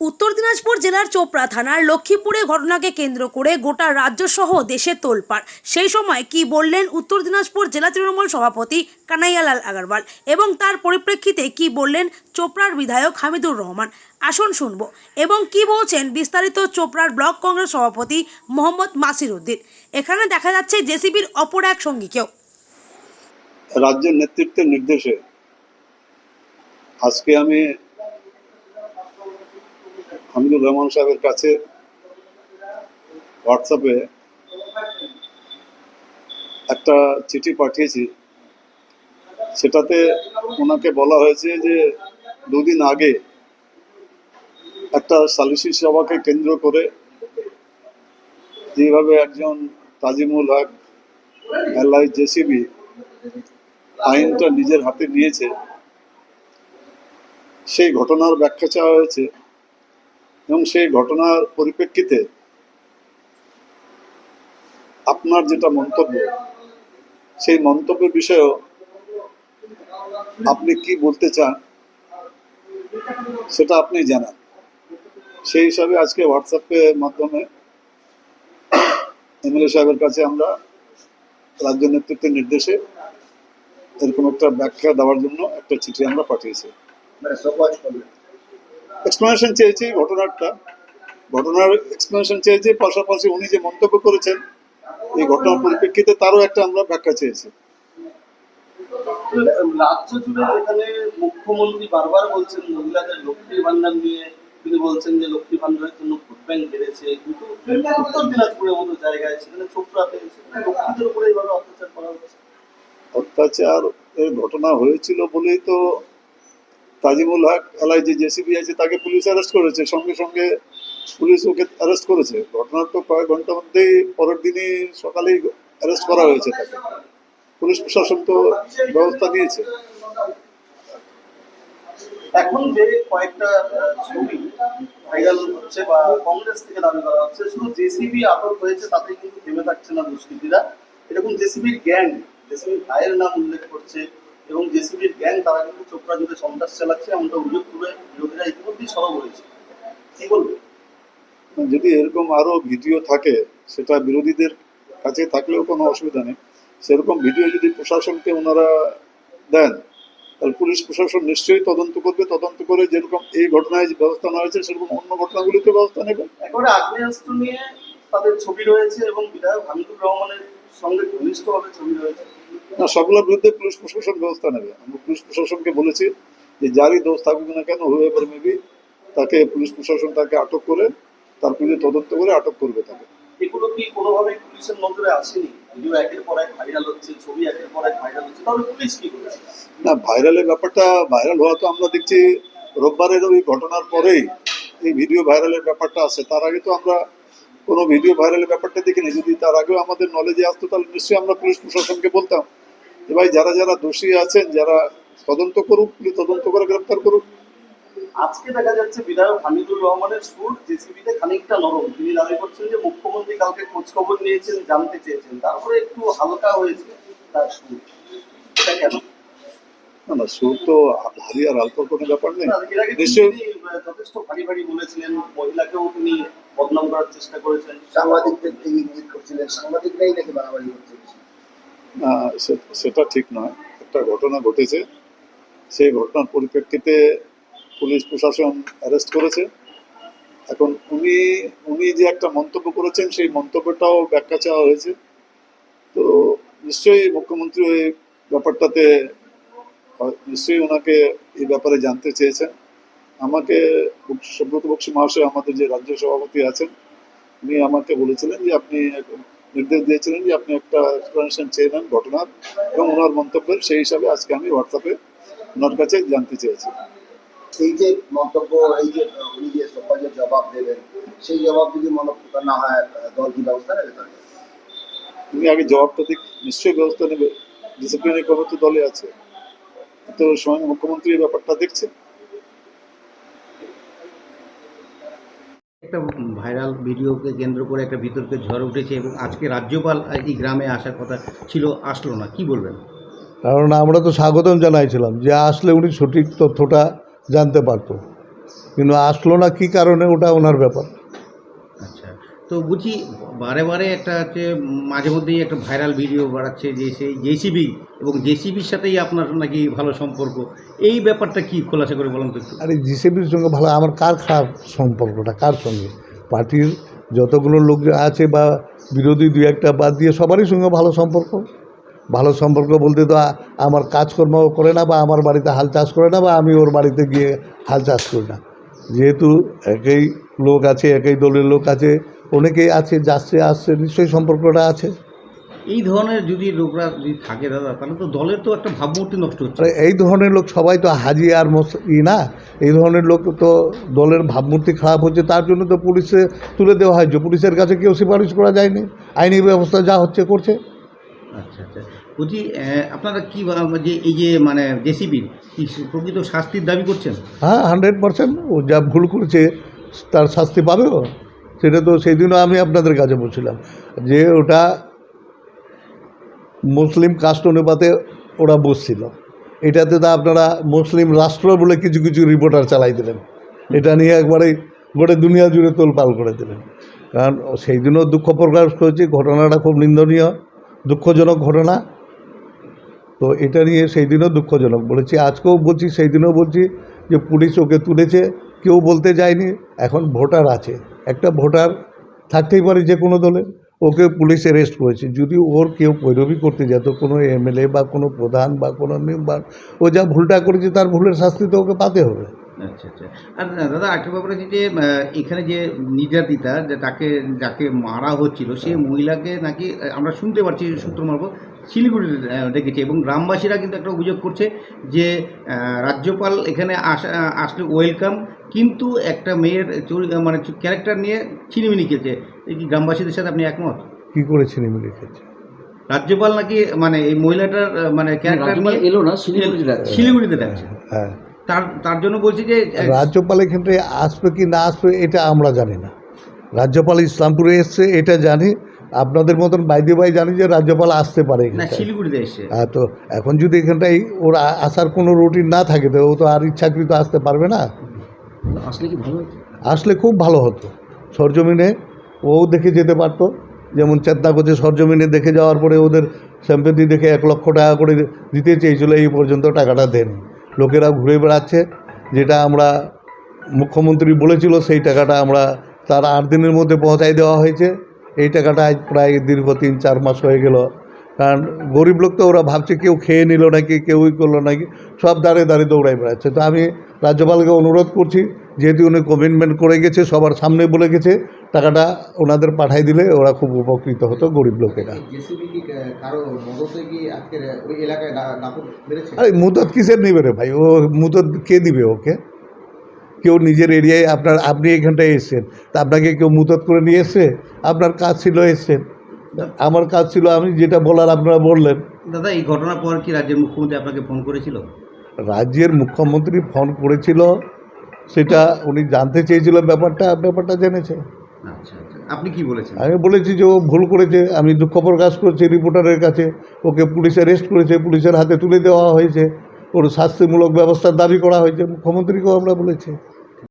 উত্তর দিনাজপুর জেলার চোপড়া থানার লক্ষ্মীপুরে ঘটনাকে কেন্দ্র করে গোটা রাজ্য সহ দেশে তোলপাড়। সেই সময় কি বললেন উত্তর দিনাজপুর জেলা তৃণমূল সভাপতি কানাইয়ালাল আগরওয়াল এবং তার পরিপ্রেক্ষিতে কি বললেন চোপড়ার বিধায়ক হামিদুর রহমান, আসুন শুনবো। এবং কি বলছেন বিস্তারিত চোপড়ার ব্লক কংগ্রেস সভাপতি মোহাম্মদ মাসির উদ্দিন। এখানে দেখা যাচ্ছে জেসিবির অপর এক সঙ্গীকেও। রাজ্যের নেতৃত্বের নির্দেশে আজকে আমি হামিদুর রহমান সাহেবের কাছে হোয়াটসঅ্যাপে একটা চিঠি পাঠিয়েছি। সেটাতে ওনাকে বলা হয়েছে যে দুদিন আগে একটা সালিসি সভাকে কেন্দ্র করে যেভাবে একজন তাজিমুল হক এলআই জেসিবি আইনটা নিজের হাতে নিয়েছে, সেই ঘটনার ব্যাখ্যা চাওয়া হয়েছে এবং সেই ঘটনার পরিপ্রেক্ষিতে আপনার যেটা মন্তব্য, সেই মন্তব্যের বিষয়েও আপনি কি বলতে চান সেটা আপনি জানান। সেই হিসাবে আজকে হোয়াটসঅ্যাপের মাধ্যমে এমএলএ সাহেবের কাছে আমরা রাজ্য নেতৃত্বের নির্দেশে এরকম একটা ব্যাখ্যা দেওয়ার জন্য একটা চিঠি আমরা পাঠিয়েছি। এক্সপ্লেনেশন চেয়েছি, ঘটনার এক্সপ্লেনেশন চেয়েছি, পাশাপাশি উনি যে মন্তব্য করেছেন এই ঘটনার পরিপ্রেক্ষিতে তারও একটা আমরা ব্যাখ্যা চেয়েছি। রাজ্য জুড়ে এখানে মুখ্যমন্ত্রী বারবার বলছেন মহিলাদের লক্ষ্মী ভান্ডার নিয়ে, তিনি বলছেন যে লক্ষ্মী ভান্ডারের জন্য ভোট ব্যাংক বেড়েছে, কিন্তু উত্তর দিনাজপুরের মতো জায়গায় সেখানে চোপড়াতে লক্ষ্মীদের উপরে এইভাবে অত্যাচার করা হচ্ছে। অত্যাচার এর ঘটনা হয়েছিল বলেই তো তাজিমুল হক এলআই যে জেসিবি আছে তাকে পুলিশ অ্যারেস্ট করেছে, সঙ্গে সঙ্গে পুলিশ ওকে অ্যারেস্ট করেছে। ঘটনার তো কয়েক ঘন্টার মধ্যেই পরের দিনই সকালেই অ্যারেস্ট করা হয়েছে তাকে। পুলিশ প্রশাসন তো ব্যবস্থা নিয়েছে। এখন যে কয়েকটা ছবি ভাইরাল হচ্ছে বা কংগ্রেস থেকে দাবি করা হচ্ছে শুধু জেসিবি আটক হয়েছে তাতে কিন্তু থেমে থাকছে না দুষ্কৃতীরা। এরকম জেসিবির গ্যাং, জেসিবির ভাইয়ের নাম উল্লেখ করছে এবং জেসিবির গ্যাং তারা কিন্তু চোপড়া জুড়ে সন্ত্রাস চালাচ্ছে, এমনটা উল্লেখ করে বিরোধীরা ইতিমধ্যেই সরব হয়েছে। কি বলবে? যদি এরকম আরো ভিডিও থাকে, সেটা বিরোধীদের কাছে থাকলেও কোনো অসুবিধা নেই। সেরকম ভিডিও যদি প্রশাসনকে ওনারা দেন তাহলে পুলিশ প্রশাসন নিশ্চয়ই তদন্ত করবে। তদন্ত করে যেরকম এই ঘটনায় যে ব্যবস্থা নেওয়া হয়েছে সেরকম অন্য ঘটনাগুলিতে ব্যবস্থা নেবে। একেবারে আগ্নেয়াস্ত্র নিয়ে তাদের ছবি রয়েছে এবং বিধায়ক হামিদুর রহমানের সঙ্গে ঘনিষ্ঠভাবে ছবি রয়েছে। না, সবগুলোর বিরুদ্ধে পুলিশ প্রশাসন ব্যবস্থা নেবে। আমরা পুলিশ প্রশাসনকে বলেছি যে যারই দোষ থাকুক না কেন, হুয়েভার মেবি, তাকে পুলিশ প্রশাসন তাকে আটক করে তার বিরুদ্ধে তদন্ত করে আটক করবে তাকে। এগুলো কি কোনোভাবেই পুলিশের নজরে আসেনি? ভিডিও একের পর এক ভাইরাল হচ্ছে, ছবি একের পর এক ভাইরাল হচ্ছে, তাহলে পুলিশ কি করেছে? না, ভাইরালের ব্যাপারটা ভাইরাল হওয়া তো আমরা দেখছি রোববারের ওই ঘটনার পরেই এই ভিডিও ভাইরালের ব্যাপারটা আসে। তার আগে তো আমরা কোনো ভিডিও ভাইরালের ব্যাপারটা দেখিনি। যদি তার আগেও আমাদের নলেজে আসতো তাহলে নিশ্চয়ই আমরা পুলিশ প্রশাসনকে বলতাম যে ভাই যারা যারা দোষী আছেন, যারা তদন্ত করুক, পুলিশ তদন্ত করে গ্রেপ্তার করুক। আজকে দেখা যাচ্ছে বিধায়ক হামিদুর রহমানের সুর জেসিবিতে খানিকটা নরম। তিনি দাবি করছেন যে মুখ্যমন্ত্রী কালকে খোঁজ খবর নিয়েছেন, জানতে চেয়েছেন, তারপরে একটু হালকা হয়েছে তার সুর। এটা কেন? না না, সুর তো ভারী আর হালকার কোনো ব্যাপার নেই। এর আগে নিশ্চয়ই তিনি যথেষ্ট ভারী ভারী বলেছিলেন, মহিলাকেও তিনি বদনাম করার চেষ্টা করেছেন, সাংবাদিকদের ইঙ্গিত করছিলেন, সাংবাদিকরাই নাকি বাড়াবাড়ি করছে। না, সেটা ঠিক নয়। একটা ঘটনা ঘটেছে, সেই ঘটনার পরিপ্রেক্ষিতে পুলিশ প্রশাসন অ্যারেস্ট করেছে। এখন উনি যে একটা মন্তব্য করেছেন সেই মন্তব্যটাও ব্যাখ্যা চাওয়া হয়েছে। তো নিশ্চয়ই মুখ্যমন্ত্রী ওই ব্যাপারটাতে নিশ্চয়ই ওনাকে এই ব্যাপারে জানতে চেয়েছেন। আমাকে সুব্রত বক্সী মহাশয়, আমাদের যে রাজ্য সভাপতি আছেন, উনি আমাকে বলেছিলেন যে আপনি নির্দেশ দিয়েছিলেন যে আপনি একটা এক্সপ্লেনেশন চেয়ে নেন ঘটনার এবং ওনার মন্তব্যের। সেই হিসাবে আজকে আমি হোয়াটসঅ্যাপে ওনার কাছে জানতে চেয়েছি। এই যে মন্তব্য, এই যে উনি যে সহজে জবাব দেবেন, সেই জবাব যদি মনোপুত না হয় দল কি ব্যবস্থা নেবে? উনি আগে জবাবটা দিক, নিশ্চয়ই ব্যবস্থা নেবে। ডিসিপ্লিনারি কমিটি দলে আছে, তো স্বয়ং মুখ্যমন্ত্রী এই ব্যাপারটা দেখছে। একটা ভাইরাল ভিডিওকে কেন্দ্র করে একটা বিতর্কের ঝড় উঠেছে এবং আজকে রাজ্যপাল এই গ্রামে আসার কথা ছিল, আসলো না, কি বলবেন? কারণ আমরা তো স্বাগতম জানাইছিলাম যে আসলে উনি সঠিক তথ্যটা জানতে পারতো। কিন্তু আসলো না কী কারণে ওটা ওনার ব্যাপার। আচ্ছা, তো বুঝি বারে বারে একটা হচ্ছে মাঝে মধ্যেই একটা ভাইরাল ভিডিও বাড়াচ্ছে যে সেই জেসিবি এবং জেসিবির সাথেই আপনার নাকি ভালো সম্পর্ক, এই ব্যাপারটা কি খোলাসা করে বলুন তো একটু। আর এই জিসিবির সঙ্গে ভালো আমার কার খারাপ সম্পর্কটা কার সঙ্গে? পার্টির যতগুলো লোক আছে বা বিরোধী দুই একটা বাদ দিয়ে সবারই সঙ্গে ভালো সম্পর্ক। ভালো সম্পর্ক বলতে তো আমার কাজকর্ম করে না বা আমার বাড়িতে হাল চাষ করে না বা আমি ওর বাড়িতে গিয়ে হাল চাষ করি না। যেহেতু একই লোক আছে, একই দলের লোক আছে, অনেকেই আছে, যাচ্ছে আসছে, নিশ্চয়ই সম্পর্কটা আছে। এই ধরনের যদি লোকরা যদি থাকে দাদা, তাহলে তো দলের তো একটা ভাবমূর্তি নষ্ট হচ্ছে। আর এই ধরনের লোক সবাই তো হাজি আর না, এই ধরনের লোক তো দলের ভাবমূর্তি খারাপ হচ্ছে, তার জন্য তো পুলিশে তুলে দেওয়া হয়। যে পুলিশের কাছে কেউ সুপারিশ করা যায়নি, আইনি ব্যবস্থা যা হচ্ছে করছে। আচ্ছা আচ্ছা, বলছি আপনারা কি যে এই যে মানে জেসিবির কি প্রকৃত শাস্তির দাবি করছেন? হ্যাঁ, 100%। ও যা ভুল করেছে তার শাস্তি পাবে। ও সেটা তো সেই দিনও আমি আপনাদের কাছে বলছিলাম যে ওটা মুসলিম কাস্ট অনুপাতে ওরা বসছিল। এটাতে তো আপনারা মুসলিম রাষ্ট্র বলে কিছু কিছু রিপোর্টার চালাই দিলেন, এটা নিয়ে একবারেই গোটা দুনিয়া জুড়ে তোলপাল করে দিলেন। কারণ সেই দিনও দুঃখ প্রকাশ করেছি, ঘটনাটা খুব নিন্দনীয়, দুঃখজনক ঘটনা। তো এটা নিয়ে সেই দিনও দুঃখজনক বলেছি, আজকেও বলছি, সেই দিনও বলছি যে পুলিশ ওকে তুলেছে, কেউ বলতে যায়নি। এখন ভোটার আছে, একটা ভোটার থাকতেই পারে যে কোনো দলের, ওকে পুলিশ অ্যারেস্ট করেছে। যদি ওর কেউ কৈরবি করতে যেত, কোনো এমএলএ বা কোনো প্রধান বা কোনো মেম্বার, ও যা ভুলটা করেছে তার ভুলের শাস্তি তো ওকে পাতে হবে। আচ্ছা আচ্ছা, আর দাদা একটা ব্যাপার আছে যে এখানে যে নির্যাতিতা যে যাকে মারা হচ্ছিল সেই মহিলাকে নাকি আমরা শুনতে পাচ্ছি সূত্র মারফত শিলিগুড়িতে ডেকেছে, এবং গ্রামবাসীরা কিন্তু একটা অভিযোগ করছে যে রাজ্যপাল এখানে আসলে ওয়েলকাম, কিন্তু একটা মেয়ের মানে ক্যারেক্টার নিয়ে ছিনিমিনি খেয়েছে। এই কি গ্রামবাসীদের সাথে আপনি একমত? কী করে ছিনিমি রেখেছে? রাজ্যপাল নাকি মানে এই মহিলাটার মানে ক্যারেক্টার নিয়ে এলো না, শিলিগুড়িতে ডাকছে। হ্যাঁ, তার জন্য বলছি যে রাজ্যপাল এখানটা আসবে কি না আসবে এটা আমরা জানি না। রাজ্যপাল ইসলামপুরে এসছে এটা জানি, আপনাদের মতন বাইদে বাই জানি যে রাজ্যপাল আসতে পারে না, এখানটায়। শিলিগুড়িতে এসছে। হ্যাঁ, তো এখন যদি এখানটায় ওর আসার কোনো রুটিন না থাকে তো ও তো আর ইচ্ছাকৃত আসতে পারবে না। আসলে কি ভালো হতো? আসলে খুব ভালো হতো, সরজমিনে ও দেখে যেতে পারতো। যেমন চেতনা করছে, সরজমিনে দেখে যাওয়ার পরে ওদের স্যাম্পেতি দেখে 1 লক্ষ টাকা করে দিতে চেয়েছিল, এই পর্যন্ত টাকাটা দেয়নি। লোকেরা ঘুরে বেড়াচ্ছে, যেটা আমরা মুখ্যমন্ত্রী বলেছিল সেই টাকাটা আমরা তার 8 দিনের মধ্যে পৌঁছাই দেওয়া হয়েছে। এই টাকাটা আজ প্রায় দীর্ঘ 3-4 মাস হয়ে গেল। কারণ গরিব লোক তো ওরা ভাবছে কেউ খেয়ে নিল নাকি, কেউই করলো নাকি, সব দাঁড়িয়ে দাঁড়িয়ে দৌড়াই বেড়াচ্ছে। তো আমি রাজ্যপালকে অনুরোধ করছি, যেহেতু উনি কমিটমেন্ট করে গেছে, সবার সামনে বলে গেছে, টাকাটা ওনাদের পাঠাই দিলে ওরা খুব উপকৃত হতো, গরিব লোকেরা। জেসিবি কি কারো মদতে কি আজকে ওই এলাকায় দাপট বেড়েছে? আরে মুদত কিসের নেবে রে ভাই? ও মুদত কে দিবে ওকে? কেউ নিজের এরিয়ায় আপনি এখানটায় এসছেন, তা আপনাকে কেউ মুদত করে নিয়ে এসছে? আপনার কাজ ছিল, এসছেন। আমার কাজ ছিল, আমি যেটা বলার আপনারা বললেন। দাদা, এই ঘটনার পর কি রাজ্যের মুখ্যমন্ত্রী আপনাকে ফোন করেছিল? রাজ্যের মুখ্যমন্ত্রী ফোন করেছিল, সেটা উনি জানতে চেয়েছিল, ব্যাপারটা জেনেছে। আচ্ছা আচ্ছা, আপনি কি বলেছেন? আমি বলেছি যে ও ভুল করেছে, আমি দুঃখ প্রকাশ করছি রিপোর্টারের কাছে, ওকে পুলিশ অ্যারেস্ট করেছে, পুলিশের হাতে তুলে দেওয়া হয়েছে, ওর শাস্তিমূলক ব্যবস্থার দাবি করা হয়েছে, মুখ্যমন্ত্রীকেও আমরা বলেছি।